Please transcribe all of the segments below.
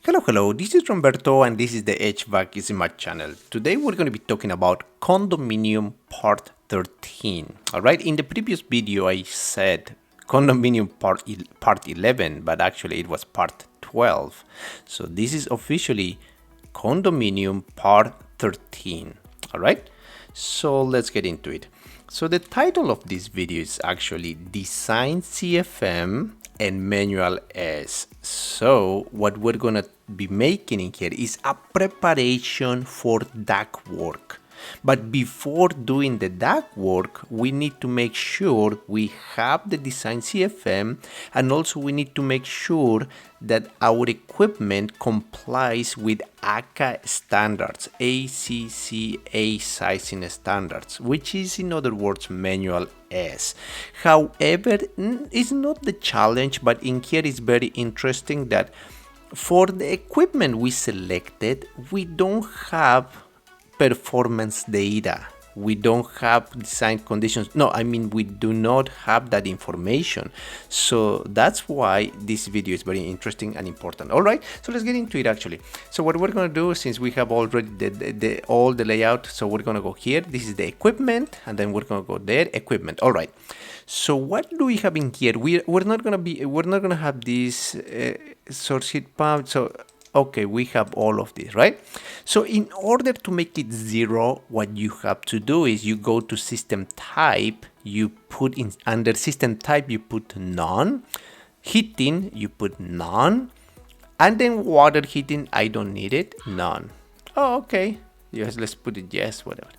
Hello, this is Roberto and this is the HVAC is in my channel. Today we're going to be talking about Condominium Part 13. Alright, in the previous video I said Condominium part 11, but actually it was Part 12. So this is officially Condominium Part 13. Alright, so let's get into it. So the title of this video is actually Design CFM and Manual S. So what we're gonna be making in here is a preparation for duct work. But before doing the duct work, we need to make sure we have the design CFM, and also we need to make sure that our equipment complies with AHRI standards, ACCA sizing standards, which is in other words Manual S. However, it's not the challenge, but in here it's very interesting that for the equipment we selected, we don't have performance data. We don't have design conditions. No, I mean, we do not have that information. So that's why this video is very interesting and important. All right, so let's get into it actually. So what we're going to do, since we have already all the layout, so we're going to go here. This is the equipment, and then we're going to go there, equipment. All right. So what do we have in here? We're not going to have this source heat pump. So okay, we have all of this, right? So in order to make it 0, what you have to do is you go to system type, you put in under system type, you put none, heating, you put none, and then water heating, I don't need it, none. Oh, okay, yes, let's put it yes, whatever.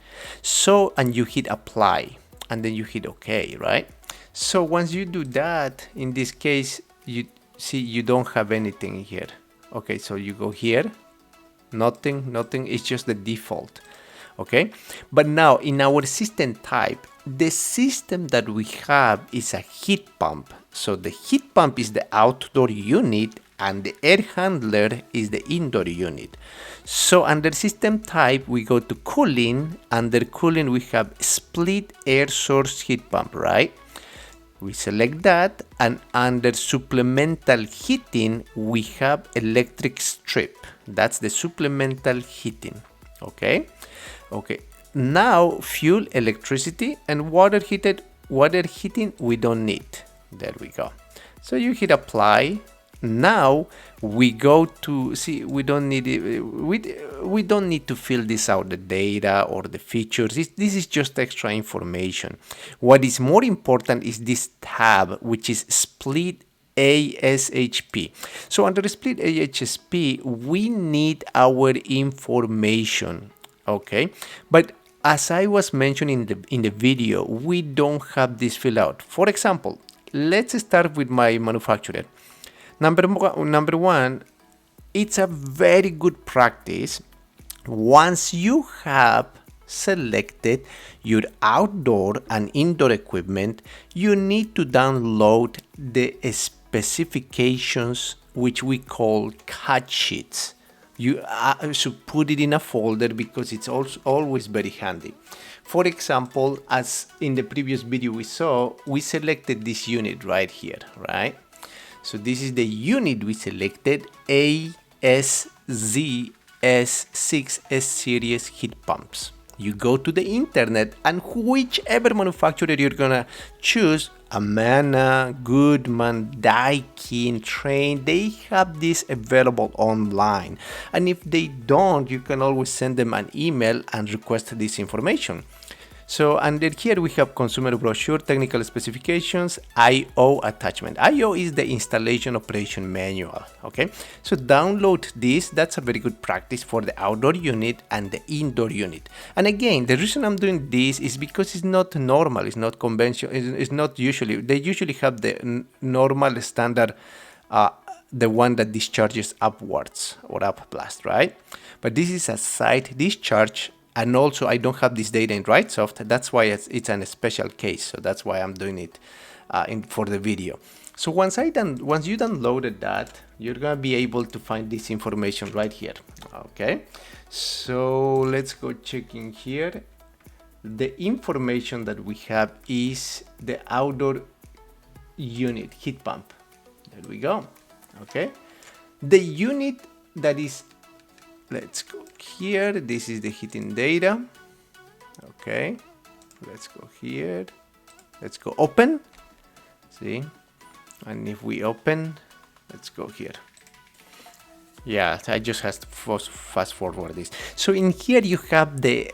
So, and you hit apply, and then you hit okay, right? So once you do that, in this case, you see you don't have anything here. Okay, so you go here, nothing, it's just the default. Okay, but now in our system type, the system that we have is a heat pump. So the heat pump is the outdoor unit and the air handler is the indoor unit. So under system type, we go to cooling. Under cooling, we have split air source heat pump, right? We select that, and under supplemental heating, we have electric strip. That's the supplemental heating. Okay. Now fuel, electricity, and water heating we don't need. There we go. So you hit apply. Now we go to see, we don't need it, we don't need to fill this out, the data or the features. This is just extra information. What is more important is this tab, which is split ASHP. So under split AHSP, we need our information. Okay, but as I was mentioning in the video, we don't have this fill out. For example, let's start with my manufacturer. Number one, it's a very good practice. Once you have selected your outdoor and indoor equipment, you need to download the specifications, which we call cut sheets. You should put it in a folder because it's also always very handy. For example, as in the previous video we saw, we selected this unit right here, right? So this is the unit we selected, ASZS6S series heat pumps. You go to the internet, and whichever manufacturer you're gonna choose, Amana, Goodman, Daikin, Train, they have this available online. And if they don't, you can always send them an email and request this information. So under here we have consumer brochure, technical specifications, IO attachment. IO is the installation operation manual. Okay, so download this. That's a very good practice for the outdoor unit and the indoor unit. And again, the reason I'm doing this is because it's not normal, it's not conventional, it's not usually. They usually have the normal standard, the one that discharges upwards or up blast, right? But this is a side discharge. And also, I don't have this data in Wrightsoft. That's why it's a special case. So that's why I'm doing it for the video. So once you downloaded that, you're gonna be able to find this information right here. Okay. So let's go check in here. The information that we have is the outdoor unit heat pump. There we go. Okay. The unit that is, let's go here, this is the heating data. Okay, let's go here, let's go open, see, and if we open, let's go here. Yeah, I just have to fast forward this. So in here you have the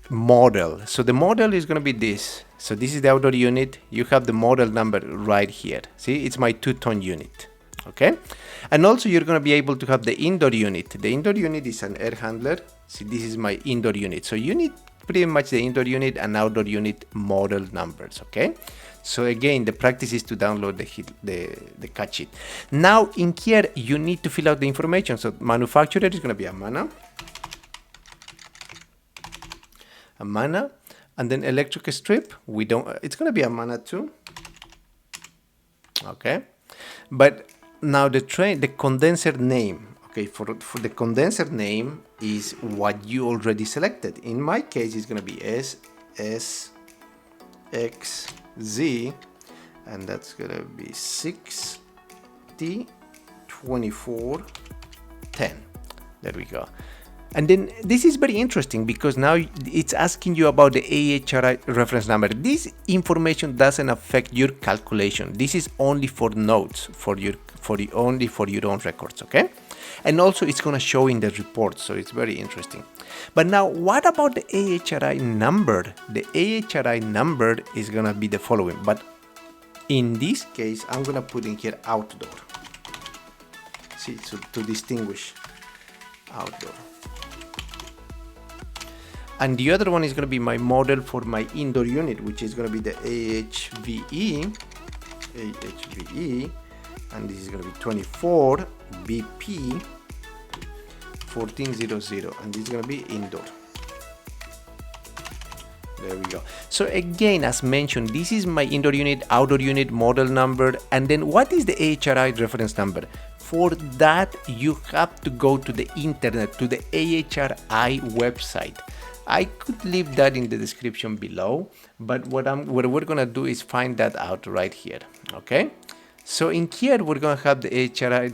model. So the model is going to be this. So this is the outdoor unit. You have the model number right here. See, it's my 2-ton unit. Okay, and also you're going to be able to have the indoor unit. The indoor unit is an air handler. See, this is my indoor unit. So you need pretty much the indoor unit and outdoor unit model numbers. Okay, so again, the practice is to download the cut sheet. Now in here you need to fill out the information. So manufacturer is going to be Amana, and then electric strip, it's going to be Amana too. Okay, but now the condenser name. Okay, for the condenser name is what you already selected. In my case, it's going to be SSXZ, and that's going to be 602410. There we go. And then this is very interesting because now it's asking you about the AHRI reference number. This information doesn't affect your calculation. This is only for notes, only for your own records, okay? And also it's going to show in the report, so it's very interesting. But now what about the AHRI number? The AHRI number is going to be the following, but in this case I'm going to put in here outdoor. See, so to distinguish outdoor. And the other one is going to be my model for my indoor unit, which is going to be the AHVE, and this is going to be 24 BP 1400, and this is going to be indoor. There we go. So again, as mentioned, this is my indoor unit, outdoor unit model number, and then what is the AHRI reference number? For that, you have to go to the internet, to the AHRI website. I could leave that in the description below, but what we're gonna do is find that out right here. Okay, so in here we're gonna have the AHRI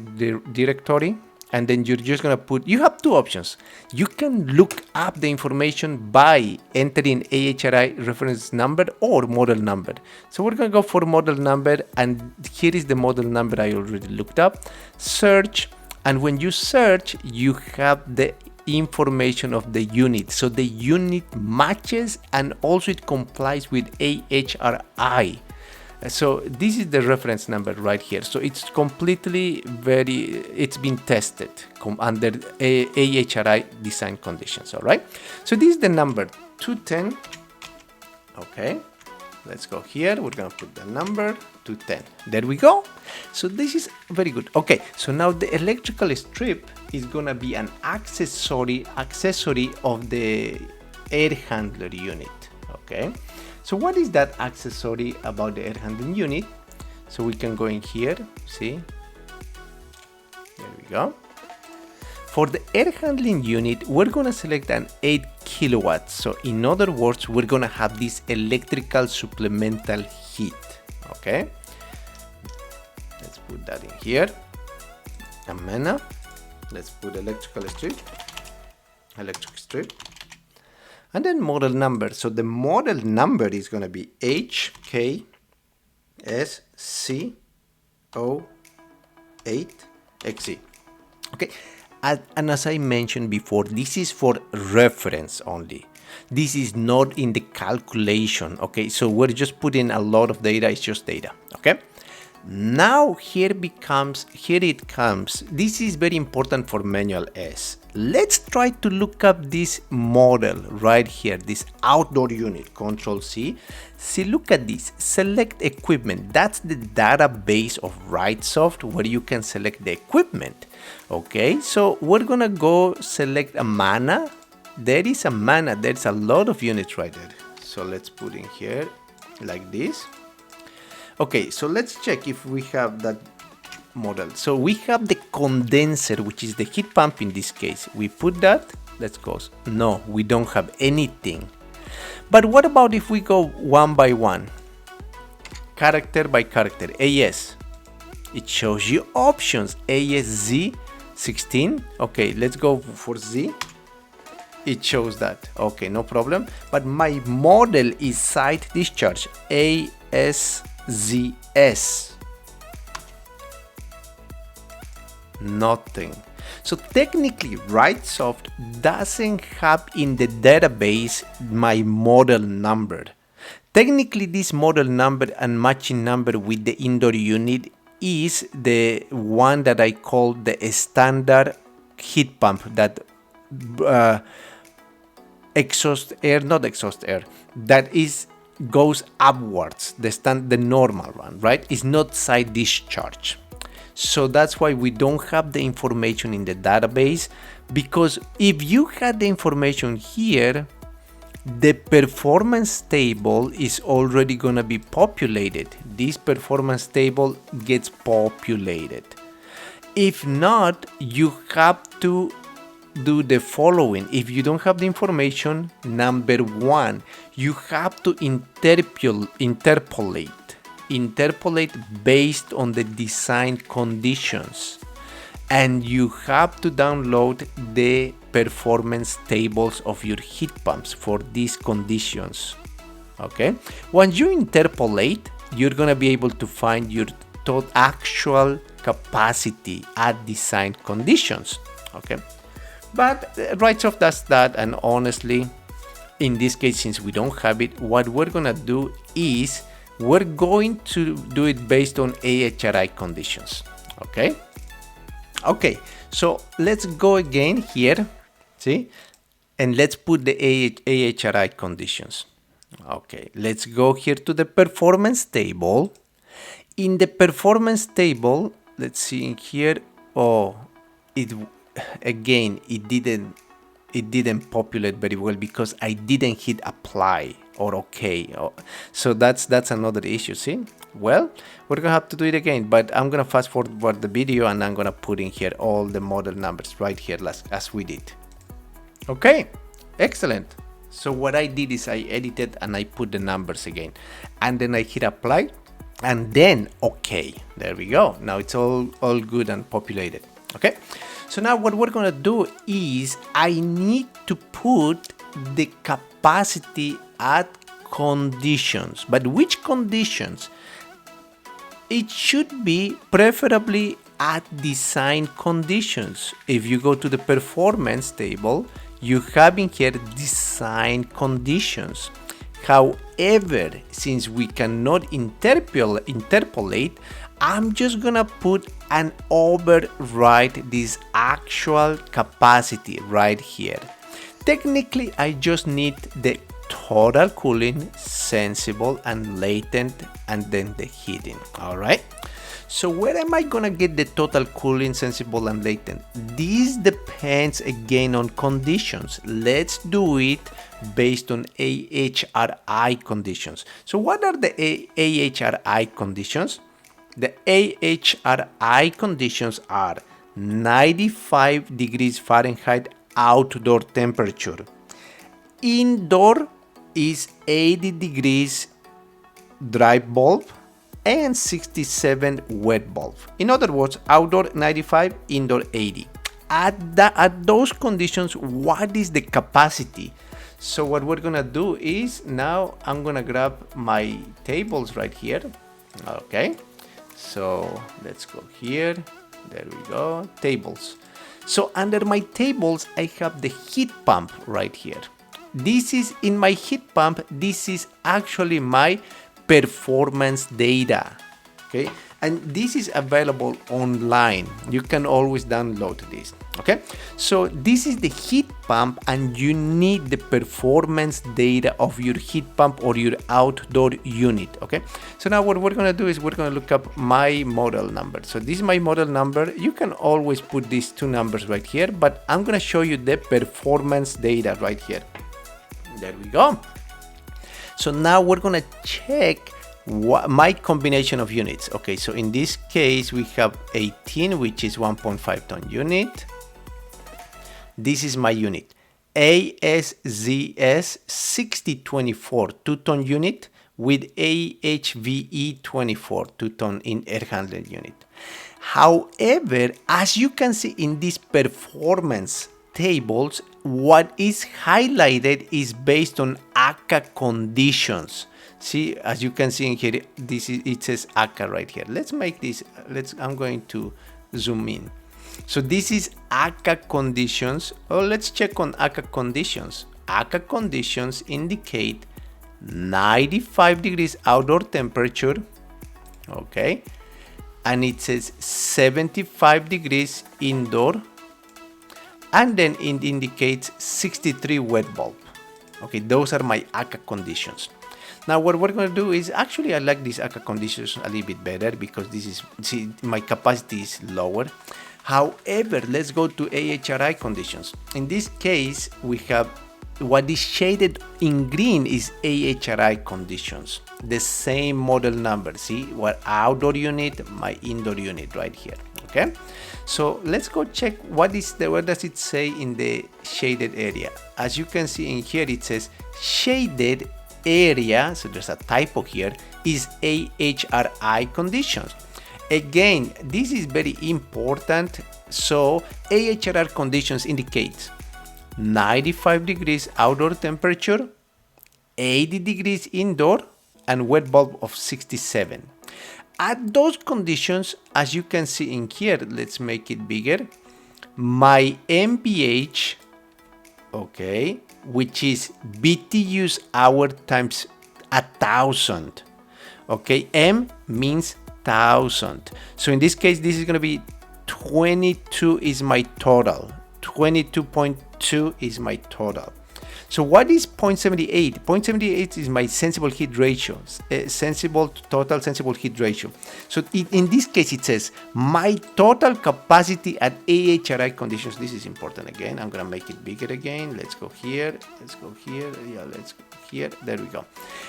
directory, and then you're just gonna you have two options. You can look up the information by entering AHRI reference number or model number. So we're gonna go for model number, and here is the model number I already looked up. Search, and when you search, you have the information of the unit, so the unit matches and also it complies with AHRI. So this is the reference number right here, so it's completely it's been tested under AHRI design conditions. All right, so this is the number 210. Okay, let's go here, we're gonna put the number 210. There we go. So this is very good. Okay, so now the electrical strip is gonna be an accessory of the air handler unit. Okay, so what is that accessory about the air handling unit? So we can go in here, see, there we go. For the air handling unit, we're gonna select an 8 kilowatts. So in other words, we're gonna have this electrical supplemental heat. Okay, let's put that in here. Amana, let's put electric strip, and then model number. So the model number is going to be HKSC08XE. Okay, and as I mentioned before, this is for reference only. This is not in the calculation. Okay, so we're just putting a lot of data. It's just data. Okay, now here it comes. This is very important for manual S. Let's try to look up this model right here, this outdoor unit. Control C. See, look at this. Select equipment. That's the database of Wrightsoft where you can select the equipment. Okay, so we're gonna go select Amana. There is Amana. There's a lot of units right there. So let's put in here like this. Okay, so let's check if we have that model. So we have the condenser, which is the heat pump in this case. We put that. Let's go. No, we don't have anything. But what about if we go one by one? Character by character. AS. It shows you options. ASZ 16. Okay, let's go for Z. It shows that. Okay, no problem. But my model is site discharge, ASZS. Nothing. So technically, Wrightsoft doesn't have in the database my model number. Technically, this model number and matching number with the indoor unit is the one that I call the standard heat pump that exhaust air, not exhaust air, that is goes upwards, the normal one, right? It's not side discharge. So that's why we don't have the information in the database, because if you had the information here, the performance table is already gonna be populated. This performance table gets populated. If not, you have to do the following. If you don't have the information, number one, you have to interpolate based on the design conditions, and you have to download the performance tables of your heat pumps for these conditions. Okay, once you interpolate, you're gonna be able to find your actual capacity at design conditions. Okay, but Wrightsoft does that, and honestly, in this case, since we don't have it, what we're gonna do is we're going to do it based on AHRI conditions. Okay, so let's go again here, see, and let's put the AHRI conditions. Okay, let's go here to the performance table. In the performance table, let's see in here. Oh, it didn't populate very well because I didn't hit apply or okay. So that's another issue. See, well, we're gonna have to do it again, but I'm gonna fast forward the video and I'm gonna put in here all the model numbers right here as we did. Okay, excellent. So what I did is I edited and I put the numbers again, and then I hit apply, and then okay, there we go. Now it's all good and populated. Okay, so now what we're gonna do is I need to put the capacity at conditions. But which conditions? It should be preferably at design conditions. If you go to the performance table, you have in here design conditions. However, since we cannot interpolate, I'm just gonna put and overwrite this actual capacity right here. Technically, I just need the total cooling, sensible and latent, and then the heating. All right. So where am I gonna get the total cooling, sensible and latent? This depends again on conditions. Let's do it based on AHRI conditions. So what are the AHRI conditions? The AHRI conditions are 95 degrees Fahrenheit outdoor temperature. Indoor is 80 degrees dry bulb and 67 wet bulb. In other words, outdoor 95, indoor 80. At those conditions, what is the capacity? So what we're gonna do is now I'm gonna grab my tables right here. Okay, so let's go here. There we go, tables. So under my tables, I have the heat pump right here. This is in my heat pump. This is actually my performance data. Okay, and this is available online. You can always download this. Okay, so this is the heat pump, and you need the performance data of your heat pump or your outdoor unit. Okay, so now what we're gonna do is we're gonna look up my model number. So this is my model number. You can always put these two numbers right here, but I'm gonna show you the performance data right here. There we go. So now we're gonna check my combination of units. Okay, so in this case we have 18, which is 1.5 ton unit. This is my unit, ASZS 6024 2-ton unit with AHVE 24 2-ton in air handling unit. However, as you can see in these performance tables, what is highlighted is based on AHRI conditions. See, as you can see in here, it says AHRI right here. Let's make this, I'm going to zoom in. So this is AHRI conditions. Oh, let's check on AHRI conditions. AHRI conditions indicate 95 degrees outdoor temperature, okay, and it says 75 degrees indoor, and then it indicates 63 wet bulb. Okay, those are my AHRI conditions. Now what we're going to do is, actually I like these AHRI conditions a little bit better because this is, see, my capacity is lower. However, let's go to AHRI conditions. In this case, we have what is shaded in green is AHRI conditions, the same model number. See, what outdoor unit, my indoor unit right here. Okay, so let's go check what does it say in the shaded area. As you can see in here, it says shaded area, so there's a typo here, is AHRI conditions. Again, this is very important. So AHRI conditions indicates 95 degrees outdoor temperature, 80 degrees indoor, and wet bulb of 67. At those conditions, as you can see in here, let's make it bigger, my MBH, okay, which is BTUs hour times 1,000. Okay, M means 1,000. So in this case, this is going to be 22 is my total. 22.2 is my total. So what is 0.78? 0.78 is my sensible heat ratio, total sensible heat ratio. So in this case, it says my total capacity at AHRI conditions. This is important again. I'm going to make it bigger again. Let's go here. Let's go here. Yeah, let's go here. There we go.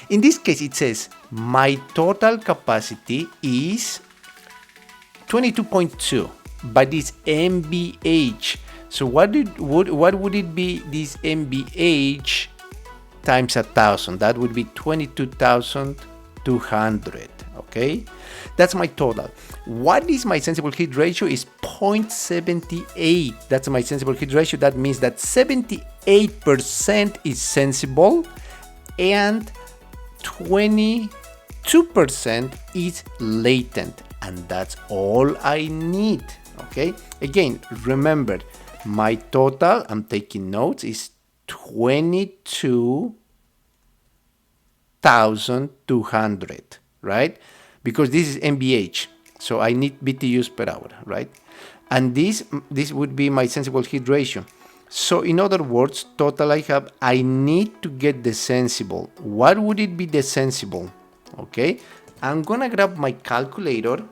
In this case, it says my total capacity is 22.2, but it's MBH. So what would it be, this MBH times 1,000? That would be 22,200. Okay, that's my total. What is my sensible heat ratio? Is 0.78. That's my sensible heat ratio. That means that 78% is sensible and 22% is latent, and that's all I need. Okay, again, remember, my total, I'm taking notes, is 22,200, right? Because this is MBH, so I need BTUs per hour, right? And this would be my sensible heat ratio. So in other words, total I need to get the sensible. What would it be the sensible? Okay, I'm gonna grab my calculator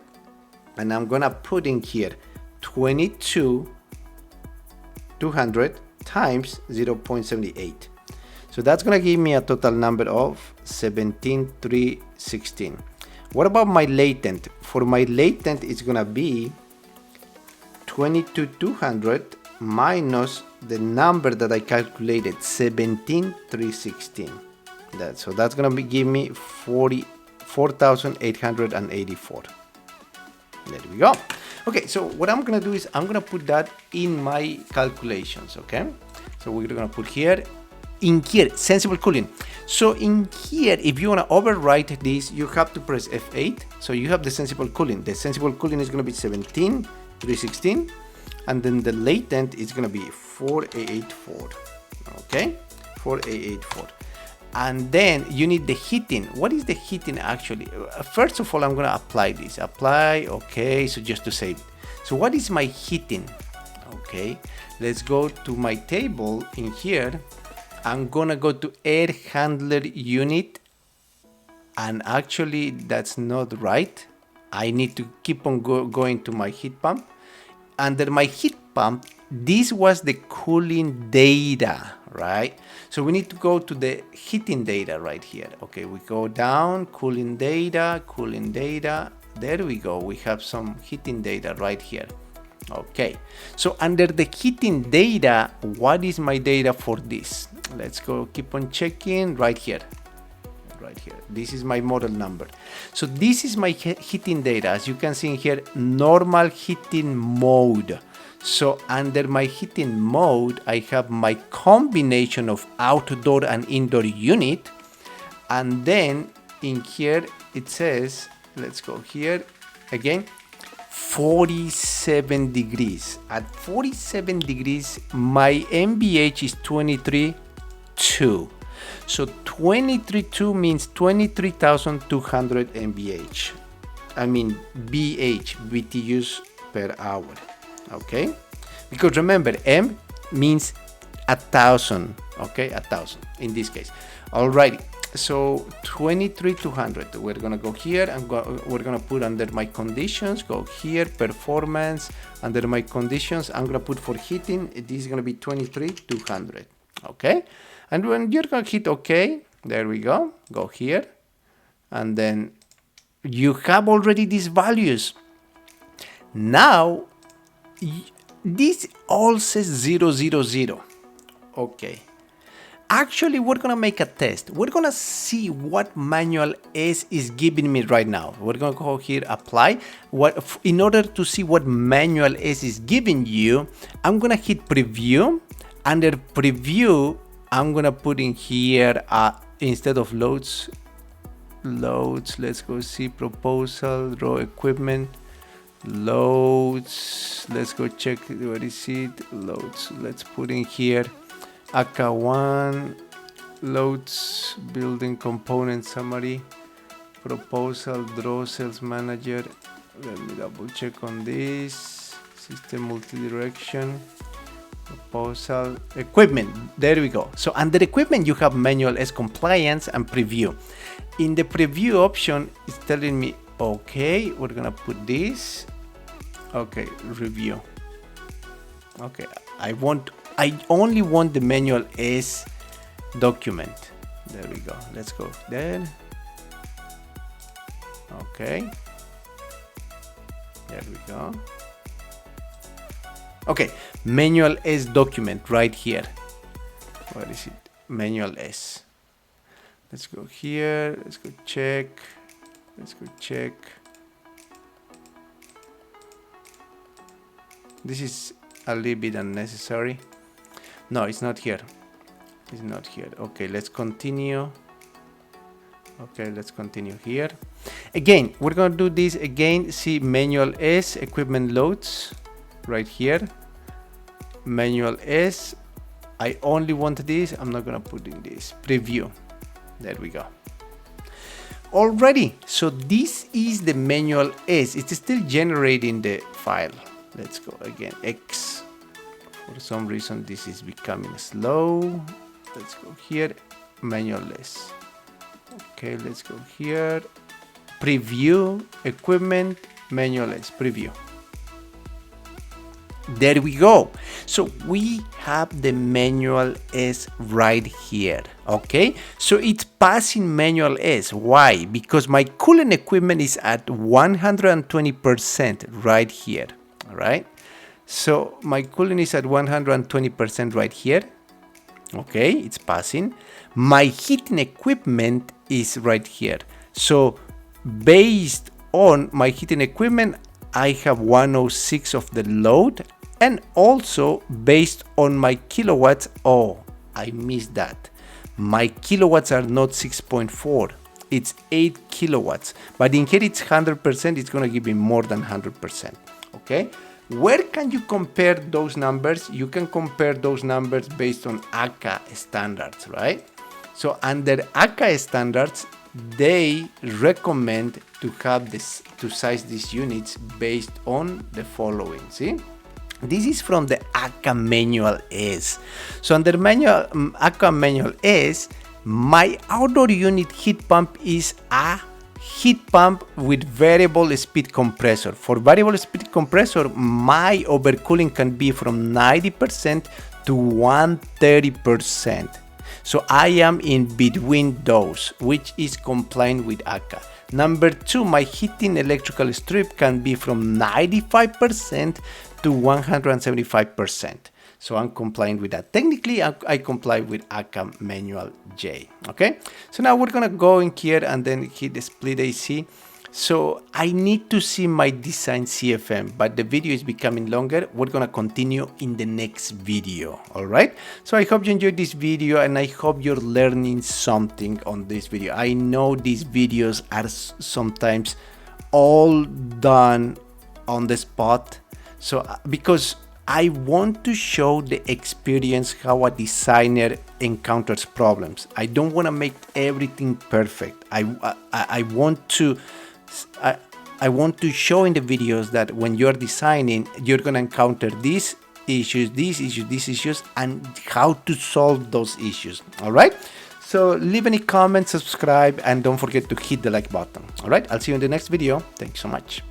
and I'm gonna put in here 22,200 times 0.78. So that's gonna give me a total number of 17,316. What about my latent? For my latent, it's gonna be 22,200 minus the number that I calculated, 17,316. So that's gonna give me 44,884. There we go. Okay, so what I'm gonna do is I'm gonna put that in my calculations. Okay, so we're gonna put here, in here, sensible cooling. So in here, if you wanna overwrite this, you have to press F8. So you have the sensible cooling. The sensible cooling is gonna be 17,316, and then the latent is gonna be 4884. Okay, 4884. And then you need the heating. What is the heating actually? First of all, I'm gonna apply this. Apply, okay, so just to save it. So what is my heating? Okay, let's go to my table in here. I'm gonna go to air handler unit, and actually that's not right. I need to keep on going to my heat pump. Under my heat pump, this was the cooling data, right? So we need to go to the heating data right here. Okay, we go down, cooling data. There we go. We have some heating data right here. Okay, so under the heating data, what is my data for this? Let's go keep on checking right here. right here. This is my model number. So this is my heating data. As you can see in here, normal heating mode. So under my heating mode, I have my combination of outdoor and indoor unit. And then in here, it says, let's go here again, 47 degrees. At 47 degrees, my MBH is 23.2. So 23.2 means 23,200 MBH. I mean BTUs per hour. Okay? Because remember, M means 1,000. Okay? 1,000 in this case. Alrighty. So 23,200. We're gonna go here and we're gonna put under my conditions. Go here, performance. Under my conditions, I'm gonna put for heating. This is gonna be 23,200. Okay. And when you're gonna hit OK, there we go. Go here, and then you have already these values. Now this all says 000. Okay. Actually, we're gonna make a test. We're gonna see what manual S is giving me right now. We're gonna go here, apply. In order to see what manual S is giving you, I'm gonna hit preview. Under preview, I'm gonna put in here instead of loads, let's go see proposal, raw equipment, loads. Let's go check where is it, loads. Let's put in here AK1, loads, building component summary, proposal, draw, sales manager. Let me double check on this. System multi-direction, proposal, equipment. There we go. So under equipment, you have manual S compliance and preview. In the preview option, it's telling me, okay, we're gonna put this. Okay, review. Okay, I only want the manual S document. There we go. Let's go there. Okay. There we go. Okay, manual S document right here. Where is it? Manual S. Let's go here. Let's go check. Let's go check. This is a little bit unnecessary. No, it's not here. It's not here. Okay, let's continue. Okay, let's continue here. Again, we're going to do this again. See manual S, equipment loads, right here. Manual S. I only want this. I'm not going to put in this. Preview. There we go. Alrighty. So this is the manual S. It's still generating the file. Let's go again. X. For some reason, this is becoming slow. Let's go here. Manual S. Okay, let's go here. Preview, equipment, manual S, preview. There we go. So we have the manual S right here. Okay, so it's passing manual S. Why? Because my cooling equipment is at 120% right here. All right. So my cooling is at 120% right here. Okay, it's passing. My heating equipment is right here. So based on my heating equipment, I have 106 of the load, and also based on my kilowatts. Oh, I missed that. My kilowatts are not 6.4. It's 8 kilowatts. But in here it's 100%. It's going to give me more than 100%. Okay. Where can you compare those numbers? You can compare those numbers based on AHRI standards, right? So under AHRI standards, they recommend to have this, to size these units based on the following. See, this is from the AHRI manual S. So under AHRI manual S, my outdoor unit heat pump is a heat pump with variable speed compressor. For variable speed compressor, my overcooling can be from 90% to 130%. So I am in between those, which is compliant with AHRI. Number two, my heating electrical strip can be from 95% to 175%. So I'm complying with that. Technically, I comply with ACA manual J. Okay. So now we're gonna go in here and then hit the split AC. So I need to see my design CFM, but the video is becoming longer. We're gonna continue in the next video, all right? So I hope you enjoyed this video and I hope you're learning something on this video. I know these videos are sometimes all done on the spot. So because I want to show the experience how a designer encounters problems. I don't want to make everything perfect. I want to show in the videos that when you're designing, you're going to encounter these issues, and how to solve those issues. All right. So leave any comments, subscribe, and don't forget to hit the like button. All right. I'll see you in the next video. Thanks so much.